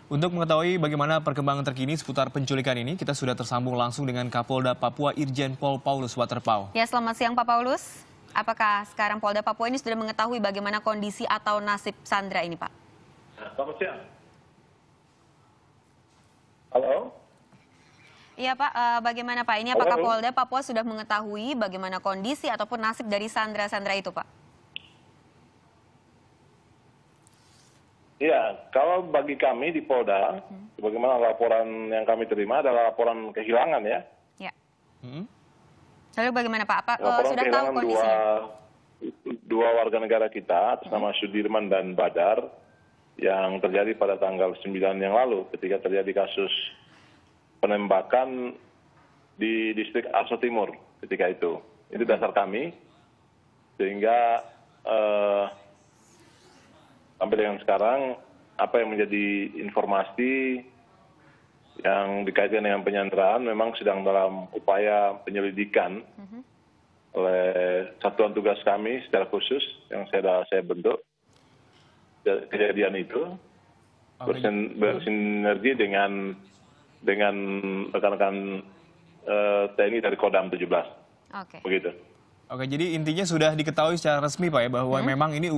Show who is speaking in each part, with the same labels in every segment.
Speaker 1: Untuk mengetahui bagaimana perkembangan terkini seputar penculikan ini, kita sudah tersambung langsung dengan Kapolda Papua Irjen Pol Paulus Waterpauw.
Speaker 2: Ya, selamat siang Pak Paulus. Apakah sekarang Polda Papua ini sudah mengetahui bagaimana kondisi atau nasib Sandra ini, Pak?
Speaker 3: Selamat siang. Halo?
Speaker 2: Iya Pak, bagaimana Pak? Ini apakah Polda Papua sudah mengetahui bagaimana kondisi ataupun nasib dari Sandra itu, Pak?
Speaker 3: Iya, kalau bagi kami di Polda, bagaimana laporan yang kami terima adalah laporan kehilangan ya.
Speaker 2: Ya. Lalu bagaimana Pak? Apa
Speaker 3: Laporan
Speaker 2: sudah tahu
Speaker 3: kehilangan
Speaker 2: kondisinya?
Speaker 3: dua warga negara kita atas nama Sudirman dan Badar yang terjadi pada tanggal 9 yang lalu ketika terjadi kasus penembakan di distrik Arso Timur ketika itu. Itu dasar kami, sehingga sampai dengan sekarang apa yang menjadi informasi yang dikaitkan dengan penyanderaan memang sedang dalam upaya penyelidikan oleh satuan tugas kami secara khusus yang saya bentuk kejadian itu bersinergi dengan rekan-rekan TNI dari Kodam 17. Begitu.
Speaker 1: Oke, jadi intinya sudah diketahui secara resmi Pak ya bahwa memang ini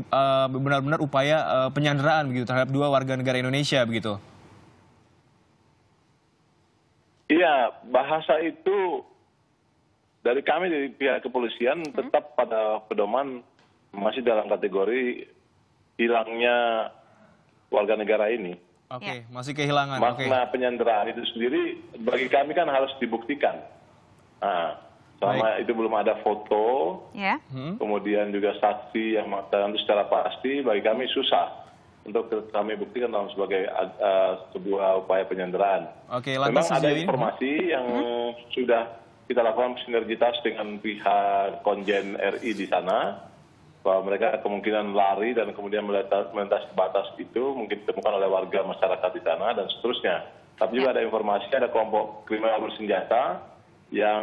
Speaker 1: benar-benar upaya penyanderaan begitu terhadap dua warga negara Indonesia begitu.
Speaker 3: Iya, bahasa itu dari kami dari pihak kepolisian tetap pada pedoman masih dalam kategori hilangnya warga negara ini.
Speaker 1: Oke, masih kehilangan.
Speaker 3: Makna penyanderaan itu sendiri bagi kami kan harus dibuktikan. Nah, selama itu belum ada foto, kemudian juga saksi yang mengatakan itu secara pasti, bagi kami susah untuk kami buktikan dalam sebagai sebuah upaya penyanderaan. Memang ada informasi yang sudah kita lakukan sinergitas dengan pihak konjen RI di sana, bahwa mereka kemungkinan lari dan kemudian melintasi batas itu mungkin ditemukan oleh warga masyarakat di sana dan seterusnya. Tapi juga ada informasi ada kelompok kriminal bersenjata yang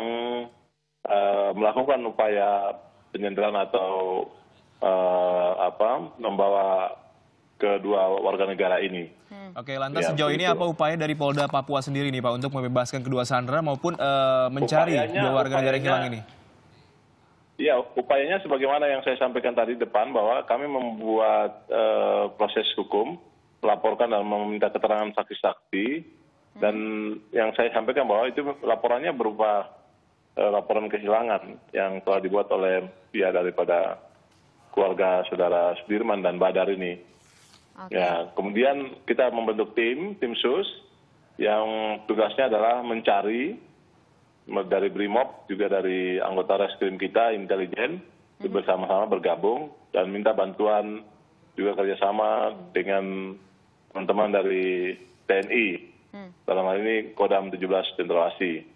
Speaker 3: melakukan upaya penyanderaan atau membawa kedua warga negara ini.
Speaker 1: Oke, lantas sejauh ini apa upaya dari Polda Papua sendiri nih Pak untuk membebaskan kedua sandera maupun mencari dua warga negara yang hilang ini?
Speaker 3: Ya, upayanya sebagaimana yang saya sampaikan tadi depan bahwa kami membuat proses hukum, melaporkan dan meminta keterangan saksi-saksi, dan yang saya sampaikan bahwa itu laporannya berupa laporan kehilangan yang telah dibuat oleh pihak daripada keluarga saudara Sudirman dan Badar ini. Ya, kemudian kita membentuk tim sus yang tugasnya adalah mencari dari Brimob juga dari anggota reskrim kita intelijen bersama-sama bergabung dan minta bantuan juga kerjasama dengan teman-teman dari TNI dalam hal ini Kodam 17 Cendrawasih.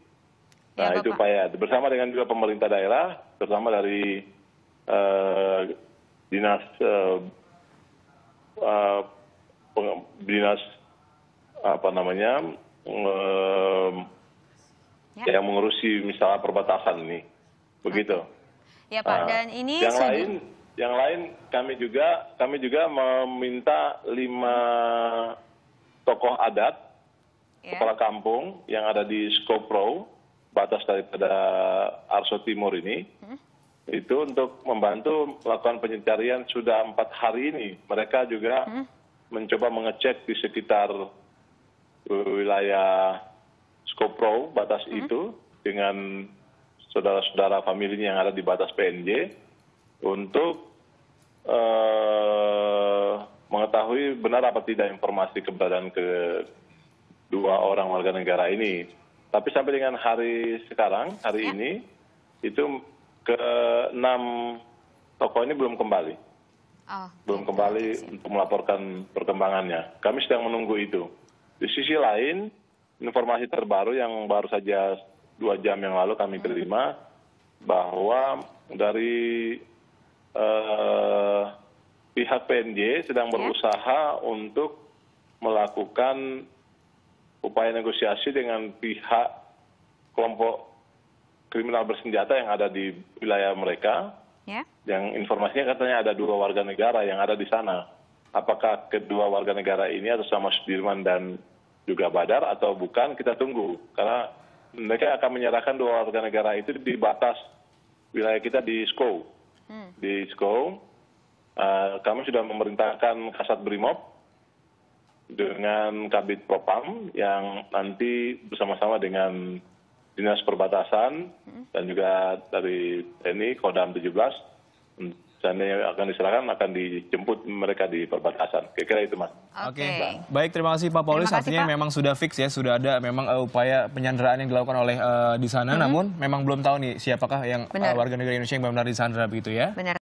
Speaker 3: Nah, itu upaya bersama dengan juga pemerintah daerah, terutama dari dinas yang mengurusi misalnya perbatasan ini, begitu.
Speaker 2: Ya Pak, dan ini
Speaker 3: yang lain kami juga meminta 5 tokoh adat kepala kampung yang ada di Skopro batas daripada Arso Timur ini, itu untuk membantu melakukan pencarian sudah 4 hari ini. Mereka juga mencoba mengecek di sekitar wilayah Skopro, batas itu, dengan saudara-saudara familinya yang ada di batas PNJ, untuk mengetahui benar apa tidak informasi keberadaan kedua orang warga negara ini. Tapi sampai dengan hari sekarang, hari ini, itu ke-6 tokoh ini belum kembali. Belum kembali untuk melaporkan perkembangannya. Kami sedang menunggu itu. Di sisi lain, informasi terbaru yang baru saja 2 jam yang lalu kami terima, bahwa dari pihak PNJ sedang berusaha untuk melakukan upaya negosiasi dengan pihak kelompok kriminal bersenjata yang ada di wilayah mereka, yang informasinya katanya ada 2 warga negara yang ada di sana. apakah kedua warga negara ini atas nama Sudirman dan juga Badar atau bukan, kita tunggu. Karena mereka akan menyerahkan dua warga negara itu di batas wilayah kita di Sko. Di Sko, kami sudah memerintahkan Kasat Brimob dengan Kabid Propam yang nanti bersama-sama dengan Dinas Perbatasan dan juga dari TNI Kodam 17 dan yang akan diserahkan akan dijemput mereka di perbatasan. Kira-kira itu, Mas.
Speaker 2: Oke.
Speaker 1: Baik, terima kasih Pak Paulius.
Speaker 2: Terima kasih,
Speaker 1: Artinya
Speaker 2: Pak.
Speaker 1: memang sudah fix ya, sudah ada memang upaya penyanderaan yang dilakukan oleh di sana. Namun memang belum tahu nih siapakah yang
Speaker 2: Benar.
Speaker 1: warga negara Indonesia yang benar-benar disandera begitu ya.
Speaker 2: Benar.